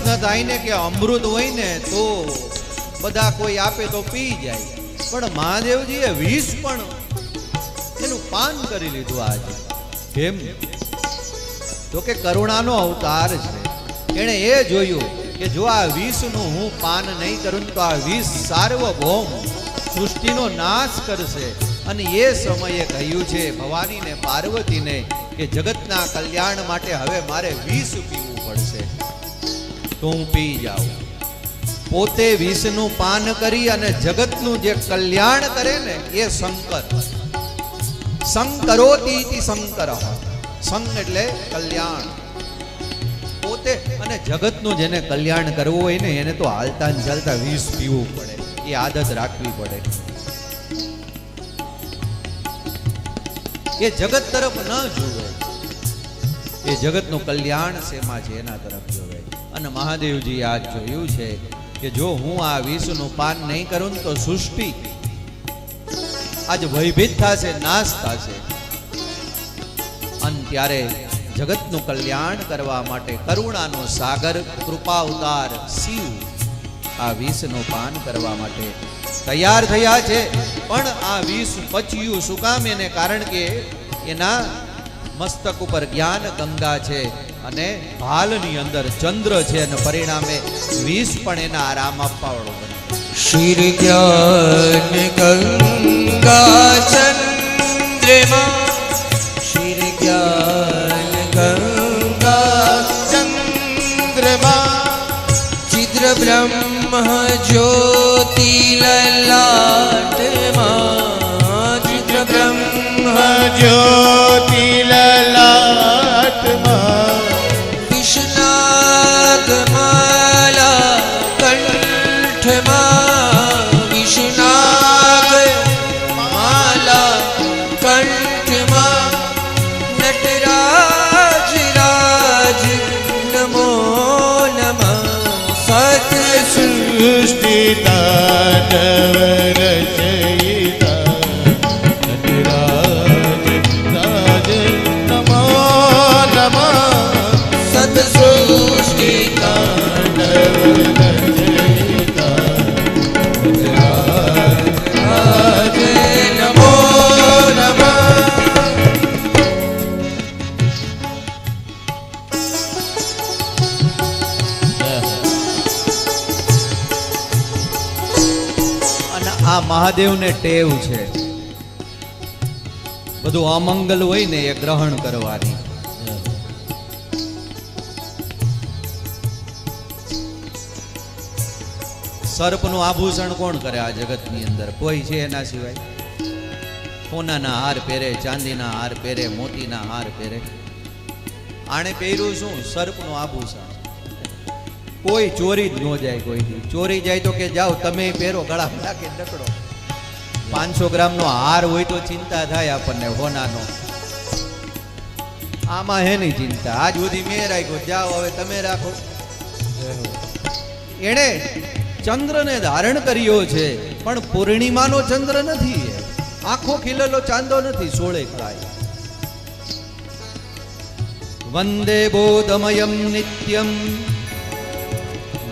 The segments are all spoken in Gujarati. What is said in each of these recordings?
પ્રશ્ન થાય ને કે અમૃત હોય ને તો બધા કોઈ આપે તો પી જાય, પણ મહાદેવજીએ વિષ પણ એનું પાન કરી લીધું આજે. કેમ? તો કે કરુણાનો અવતાર છે. એણે એ જોયું કે જો આ વિષનું હું પાન નહીં કરું તો આ વિષ સાર્વભૌમ સૃષ્ટિનો નાશ કરશે. અને એ સમયે કહ્યું છે ભવાનીને પાર્વતીને કે જગતના કલ્યાણ માટે હવે મારે વિષ પીવું પડશે, તો હું પી જાઉં. પોતે વિષનું પાન કરી અને જગતનું જે કલ્યાણ કરે ને એ શંકર. શંકરોતિ શંકર. સંગ એટલે કલ્યાણ. પોતે અને જગતનું જેને કલ્યાણ કરવું હોય ને એને તો હાલતા ને ચાલતા વિષ પીવું પડે, એ આદત રાખવી પડે. એ જગત તરફ ન જોવે, એ જગતનું કલ્યાણ શેમાં છે એના તરફ જોવે. અને મહાદેવજી આજ જોયું છે કે જો હું આ વિષનું પાન નહીં કરું તો સૃષ્ટિ આજ ભયભીત થશે, નાશ થશે. અને ત્યારે જગતનું કલ્યાણ કરવા માટે કરુણાનો સાગર કૃપા અવતાર શિવ આ વિષનું પાન કરવા માટે તૈયાર થયા છે. પણ આ વિષ પચ્યું શું કામ? એને કારણ કે એના મસ્તક ઉપર જ્ઞાન ગંગા છે અને ભાલની અંદર ચંદ્ર છે, અને પરિણામે વિષ પણ એના આરામ આપવા વાળો બને. શિર જ્ઞાન ગંગા ચંદ્રમા, શિર જ્ઞાન ગંગા ચંદ્રમા, ચિદ્ર બ્રહ્મ જ્યોતિ લલાટમાં, ચિદ્ર બ્રહ્મ જ્યોતિ લલાટમાં, વિષ્ણાગમાલા કંઠમાં, વિષ્ણાગમાલા કંઠમાં, નટરાજ રાજ નમો નમઃ. સત સૃષ્ટિ તાંડવ રચયિતા, નટરાજ રાજ નમો નમઃ. સત સૃષ્ટિ તાંડવ રચયિતા, નટરાજ રાજ નમો નમઃ. આ મહાદેવને ટેવ છે બધું અમંગલ હોય ને એ ગ્રહણ કરવાની. સર્પનું આભૂષણ કોણ કરે આ જગતની અંદર? કોઈ છે એના સિવાય? સોનાના હાર પહેરે, ચાંદીના હાર પહેરે, મોતીના હાર પહેરે. આણે પહેર્યું શું? સર્પનું આભૂષણ. કોઈ ચોરી જ ન જાય. કોઈથી ચોરી જાય તો કે જાઓ તમે પહેરો, ગળામાં નાખી ડકડો. 500 ગ્રામનો હાર હોય તો ચિંતા થાય આપણને હોનાનો. આમાં હે નહીં ચિંતા. આજ સુધી મેં રાખ્યો, જાઓ હવે તમે રાખો. એણે ચંદ્રને ધારણ કર્યો છે, પણ પૂર્ણિમાનો ચંદ્ર નથી, આખો ખીલેલો ચાંદો નથી, 16 કાય. વંદે બોધમયમ નિત્યમ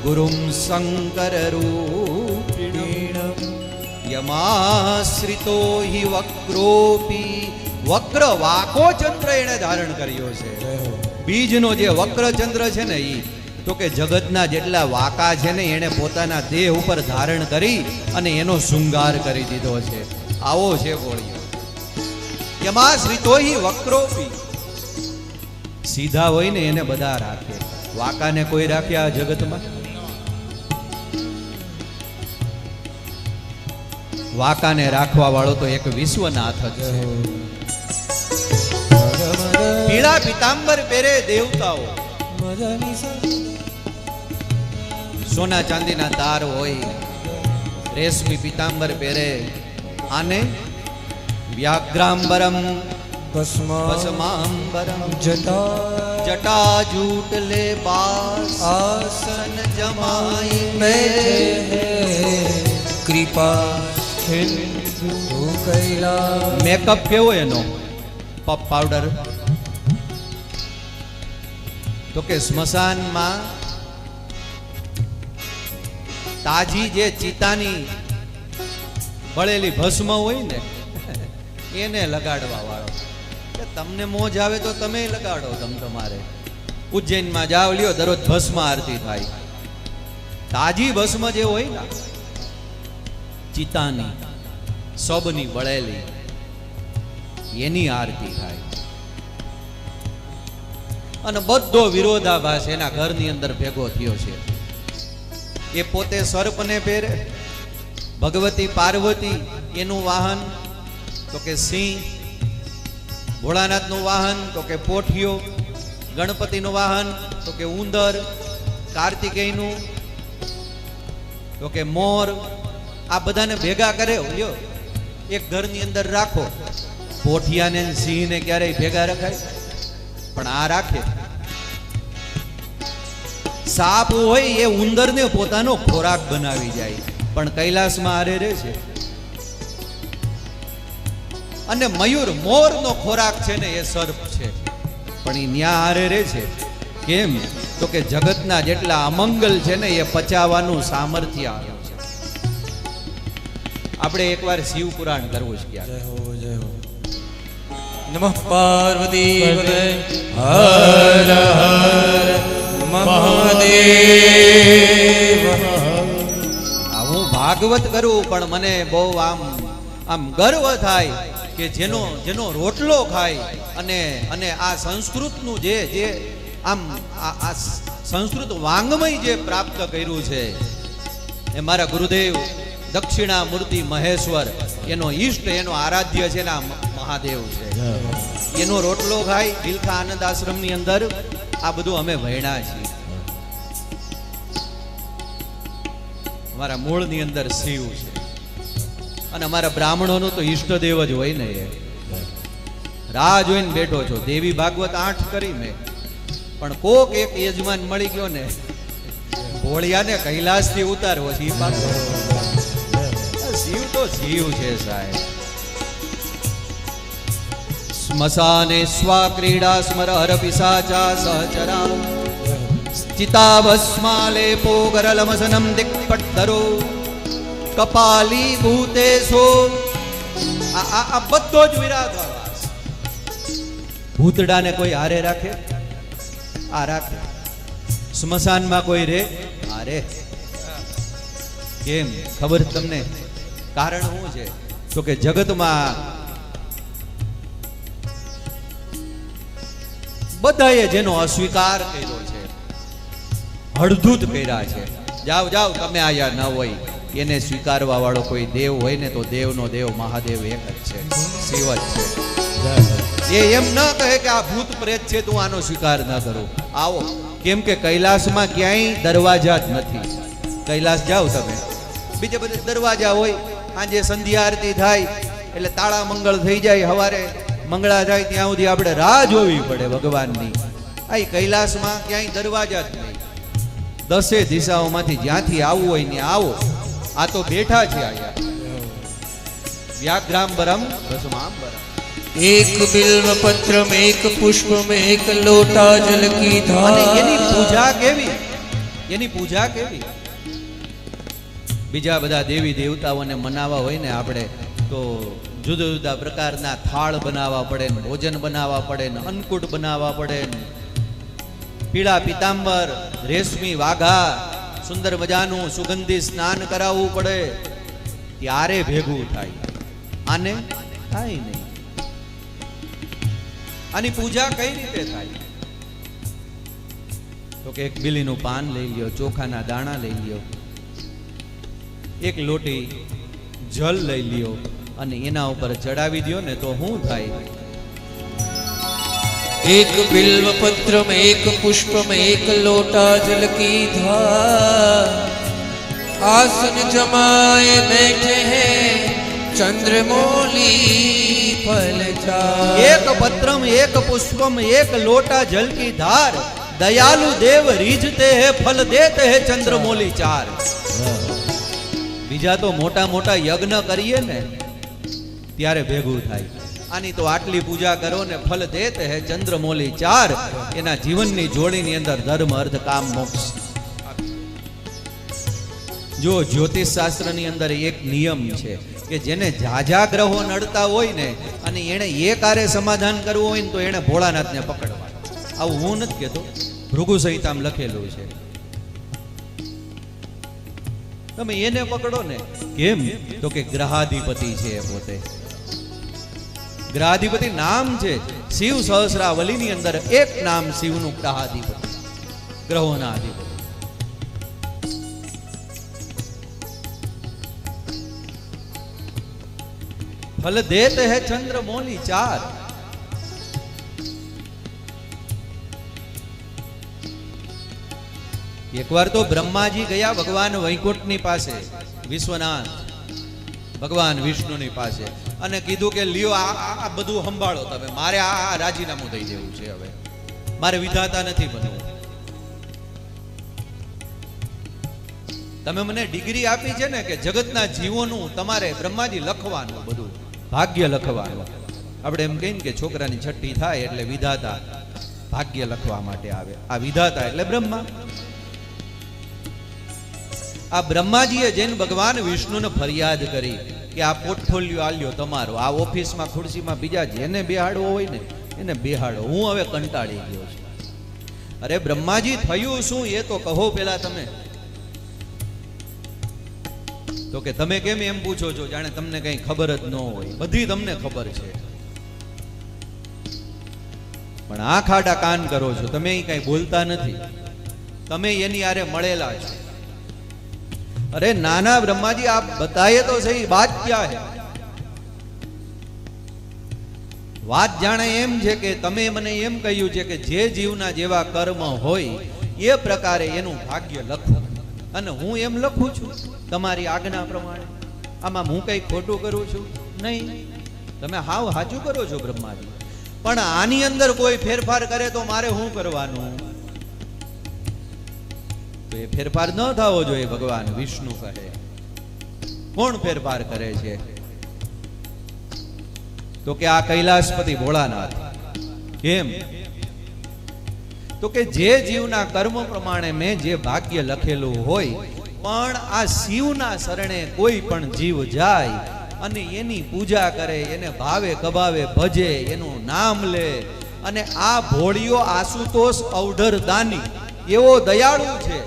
ગુરુમ શંકર રૂપિણમ, યમાશ્રિતો હિ વક્રોપી. વક્ર વાકો ચંદ્ર એને ધારણ કર્યો છે. બીજનો જે વક્ર ચંદ્ર છે ને ઈ તો કે જગતના જેટલા વાકા છે ને એને પોતાના દેહ ઉપર ધારણ કરી અને એનો શૃંગાર કરી દીધો છે. આવો છે બોળ્યો. યમાશ્રિતો હિ વક્રોપી. સીધા હોય ને એને બધા રાખે, વાકાને કોઈ રાખે આ જગતમાં? વાકાને રાખવા વાળો તો એક વિશ્વનાથ જ છે. પીળા પિતાંબર પહેરે દેવતાઓ, સોના ચાંદીના તાર હોય, રેશમી પિતાંબર પહેરે. આને વ્યાઘ્રાંબરમ ભસ્માંબરમ, જટા જૂટ લે બાસ, આસન જમાઈ બેઠે કૃપા. મેકઅપ કેવો એનો? પપ પાવડર. તો કે સ્મશાનમાં તાજી જે ચિતાની બળેલી ભસ્મ હોય ને એને લગાડવા વાળો. કે તમને મોજ આવે તો તમે લગાડો. તમારે ઉજ્જૈનમાં જાવ લ્યો, દરરોજ ભસ્મ આરતી થાય. તાજી ભસ્મ જે હોય ને ચિતાની સબની બળેલી, એની આરતી થાય. અને બધો વિરોધાભાસ એના ઘરની અંદર ભેગો થયો છે. એ પોતે સર્પને પહેરે, ભગવતી પાર્વતી એનું વાહન તો કે સિંહ, ભોળાનાથનું વાહન તો કે પોઠિયો, ગણપતિનું વાહન તો કે ઉંદર, કાર્તિકેયનું તો કે મોર. આ બધાને ભેગા કરે લ્યો, એક ઘરની અંદર રાખો. પોઠિયાને સિંહને ક્યારેય ભેગા રખાય? પણ આ રાખે. સાપ હોય એ ઉંદરને પોતાનો ખોરાક બનાવી જાય, પણ કૈલાસમાં હારે રહે છે. અને મયુર મોરનો ખોરાક છે ને એ સર્પ છે, પણ એ ન્યા હારે રહે છે. કેમ? તો કે જગતના જેટલા અમંગલ છે ને એ પચાવવાનું સામર્થ્ય આવ્યું છે. આપણે એકવાર શિવ પુરાણ કરવું છે. જય હો જય હો. નમઃ પાર્વતી પતે હર હર મહાદેવ. હું ભાગવત કરું પણ મને બહુ આમ ગર્વ થાય કે જેનો રોટલો ખાય અને આ સંસ્કૃતનું જે આમ આ સંસ્કૃત વાંગમય જે પ્રાપ્ત કર્યું છે એ મારા ગુરુદેવ દક્ષિણામૂર્તિ મહેશ્વર, એનો ઈષ્ટ, એનો આરાધ્ય છે ને મહાદેવ છે. એનો રોટલો ખાય. બિલખા આનંદ આશ્રમની અંદર આ બધું અમે ભણ્યા છીએ. અમારા મૂળની અંદર શિવ છે, અને અમારા બ્રાહ્મણોનું તો ઈષ્ટદેવ જ હોય ને. એ રાહ જોઈને બેઠો છો. દેવી ભાગવત 8 કરી મેં, પણ કોક એક યજમાન મળી ગયો ને, ભોળિયાને કૈલાસથી ઉતારવો છે. શિવ તો શિવ છે સાહેબ. સ્મશાને સ્વા ક્રીડા સ્મર હર પિશાચા સહચરા ચિતાભસ્માલેપો ગરલમસનમ દિક્પટ્ટરો કપાલી ભૂતેશો. આ બધો જ વિરાગવાસ. ભૂતડાને કોઈ હારે રાખે? આ રાખે. સ્મશાનમાં કોઈ રે? હારે. કેમ ખબર તમને? કારણ શું છે? તો કે જગતમાં બધાએ જેનો અસ્વીકાર કર્યો છે, હળધૂત કર્યા છે. જાઓ જાઓ, તમે આયા ન હોય. એને સ્વીકારવા વાળો કોઈ દેવ હોય ને તો દેવનો દેવ મહાદેવ એક જ છે, શિવ જ છે. એ એમ ન કહે કે આ ભૂત પ્રેત છે, તું આનો સ્વીકાર ન કરું. આવો. કેમ કે કૈલાસમાં ક્યાંય દરવાજા જ નથી. કૈલાસ જાઓ તમે, બીજે બધે દરવાજા હોય. સાંજે સંધ્યા આરતી થાય એટલે તાળા મંગળ થઈ જાય. સવારે મંગળા જાય ત્યાં સુધી આપણે રાહ જોવી પડે ભગવાનની. આ કૈલાસમાં ક્યાંય દરવાજા જ નહીં. 10 દિશાઓમાંથી જ્યાંથી આવવું હોય ને આવો. આ તો બેઠા છે આયા. વ્યાઘ્રાંબરમ રસમાંબરમ. એક બિલ્વ પત્રમ એક પુષ્પમ એક લોટા જલ કી ધાર. અને એની પૂજા કેવી? એની પૂજા કેવી? બીજા બધા દેવી દેવતાઓને મનાવવા હોય ને આપણે તો જુદા જુદા પ્રકારના થાળ બનાવવા પડે ને, ભોજન બનાવવા પડે ને, અન્નકૂટ બનાવવા પડે ને, પીળા પિતાંબર, રેશમી વાઘા, સુંદર મજાનું સુગંધી સ્નાન કરાવવું પડે, ત્યારે ભેગું થાય. આને થાય નહીં. આની પૂજા કઈ રીતે થાય? તો કે એક બીલીનું પાન લઈ લ્યો, ચોખાના દાણા લઈ લ્યો, એક લોટી જલ લઈ લ્યો અને એના ઉપર ચડાવી દો ને તો શું થાય? एक बिल्व पत्र में एक पुष्प में एक लोटा जल की धार. आसन जमाए बैठे हैं चंद्रमौली फलचार. एक पत्रम एक पुष्पम एक लोटा जल की धार दयालु देव રીझते हैं फल देते हैं चंद्रमौली चार. બીજા તો મોટા મોટા યજ્ઞ કરીએ ને ત્યારે ભેગું થાય. આની તો આટલી પૂજા કરો ને ફલ દેત હે ચંદ્રમૌલી ચાર. એના જીવનની જોડીની અંદર ધર્મ અર્થ કામ મોક્ષ. જો જ્યોતિષ શાસ્ત્રની અંદર એક નિયમ છે કે જેને ઝાઝા ગ્રહો નડતા હોય ને અને એણે એક આરે સમાધાન કરવું હોય ને તો એણે ભોળાનાથને પકડવા. આવું હું નથી કહેતો, ભૃગુ સંહિતામાં લખેલું છે. તમે એને પકડો ને. કેમ? તો કે ગ્રહાધિપતિ છે એ પોતે. ગ્રહાધિપતિ નામ છે. શિવ સહસ્રાવલીની અંદર એક નામ શિવનું ગ્રહાધિપતિ, ગ્રહોના અધિપતિ. ફલ દેત હે ચંદ્ર મોલી ચાર. એકવાર તો બ્રહ્માજી ગયા ભગવાન વૈકુંઠની પાસે, વિશ્વનાથ ભગવાન વિષ્ણુની પાસે, અને કીધું કે લ્યો આ બધું સંભાળો તમે, મારે આ રાજીનામું દઈ દેવું છે, હવે મારે વિધાતા નથી બનવું. તમે મને ડિગ્રી આપી છે ને કે જગતના જીવોનું તમારે બ્રહ્માજી લખવાનું, બધું ભાગ્ય લખવાનું. આપણે એમ કહીએ કે છોકરાની છઠ્ઠી થાય એટલે વિધાતા ભાગ્ય લખવા માટે આવે. આ વિધાતા એટલે બ્રહ્મા. આ બ્રહ્માજીએ જઈને ભગવાન વિષ્ણુને ફરિયાદ કરી કે આ પોર્ટફોલિયો આલ્યો તમારો, આ ઓફિસમાં ખુરશીમાં બીજા જેને બેહાડવો હોય ને એને બેહાડો, હું હવે કંટાળી ગયો છું. અરે બ્રહ્માજી થયું શું એ તો કહો પેલા તમે. તો કે તમે કેમ એમ પૂછો છો જાણે તમને કઈ ખબર જ ન હોય? બધી તમને ખબર છે, પણ આ ખાડા કાન કરો છો, તમે કઈ બોલતા નથી, તમે એની આરે મળેલા છો. अरे नाना ब्रह्मा जी आप बताइए तो सही बात क्या है? વાત જાણે એમ છે કે તમે મને એમ કહ્યું છે કે જે જીવના જેવા કર્મ હોય એ પ્રકારે એનું ભાગ્ય લખો, અને હું એમ લખું છું તમારી આજ્ઞા પ્રમાણે. આમાં હું કઈ ખોટું કરું છું? નહીં, તમે હાવ સાચું કરો છો બ્રહ્માજી. પણ આની અંદર કોઈ ફેરફાર કરે તો મારે શું કરવાનું? તો એ ફેરફાર ન થવો જોઈએ. ભગવાન વિષ્ણુ કહે. કોણ ફેરફાર કરે છે? તો કે આ કૈલાસપતિ ભોળાનાથ. કેમ? તો કે જે જીવના કર્મ પ્રમાણે મેં જે ભાગ્ય લખેલું હોય, પણ આ શિવના શરણે કોઈ પણ જીવ જાય અને એની પૂજા કરે, એને ભાવે કબાવે ભજે, એનું નામ લે, અને આ ભોળિયો આશુતોષ અવઢર દાની એવો દયાળુ છે,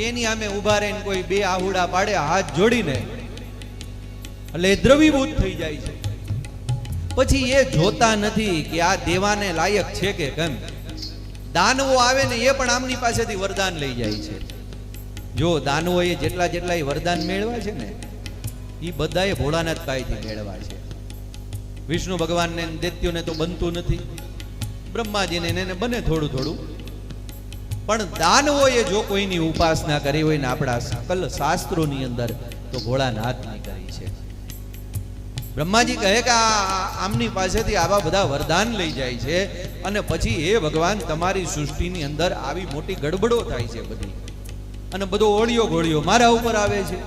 એની સામે ઉભા રહીને કોઈ બે આહુડા પાડે હાથ જોડીને, એટલે દ્રવીભૂત થઈ જાય છે. પછી એ જોતા નથી કે આ દેવાને લાયક છે કે કેમ. દાનવો આવે ને એ પણ આમની પાસેથી વરદાન લઈ જાય છે. જો દાનવો એ જેટલા વરદાન મેળવા છે ને એ બધાએ ભોળાનાથ પાસેથી મેળવા છે. વિષ્ણુ ભગવાનને દૈત્યોને તો બનતું નથી, બ્રહ્માજીને એને બને થોડું થોડું, પણ દાનવોએ જો કોઈની ઉપાસના કરી હોય ને આપણા સકલ શાસ્ત્રોની અંદર તો ભોળાનાથની કરી છે. બ્રહ્માજી કહે કે આમની પાસેથી આવા બધા વરદાન લઈ જાય છે, અને પછી એ ભગવાન તમારી સૃષ્ટિની અંદર આવી મોટી ગડબડો થાય છે બધી, અને બધો ઓળિયો ઘોળિયો મારા ઉપર આવે છે.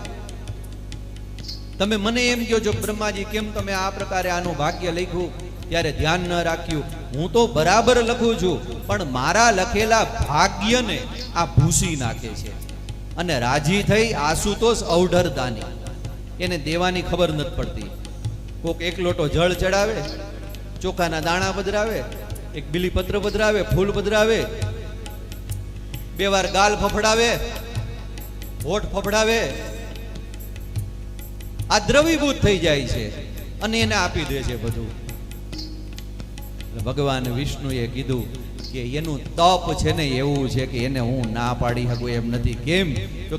તમે મને એમ કહો છો બ્રહ્માજી કેમ તમે આ પ્રકારે આનું ભાગ્ય લખ્યું, ત્યારે ધ્યાન ન રાખ્યું. હું તો બરાબર લખું છું, પણ મારા લખેલા ભાગ્યને આ ભૂસી નાખે છે, અને રાજી થઈ આશુતોષ અવઢર દાની એને દેવાની ખબર નથી પડતી. કોક એક લોટો જળ ચડાવે, ચોખાના દાણા પધરાવે, એક બીલીપત્ર પધરાવે, ફૂલ પધરાવે, બે વાર ગાલ ફફડાવે, હોઠ ફફડાવે, આ દ્રવીભૂત થઈ જાય છે અને એને આપી દે છે બધું. ભગવાન વિષ્ણુએ કીધું કે એનું તપ છે ને એવું છે કે એને હું ના પાડી શકું એમ નથી. કેમ? તો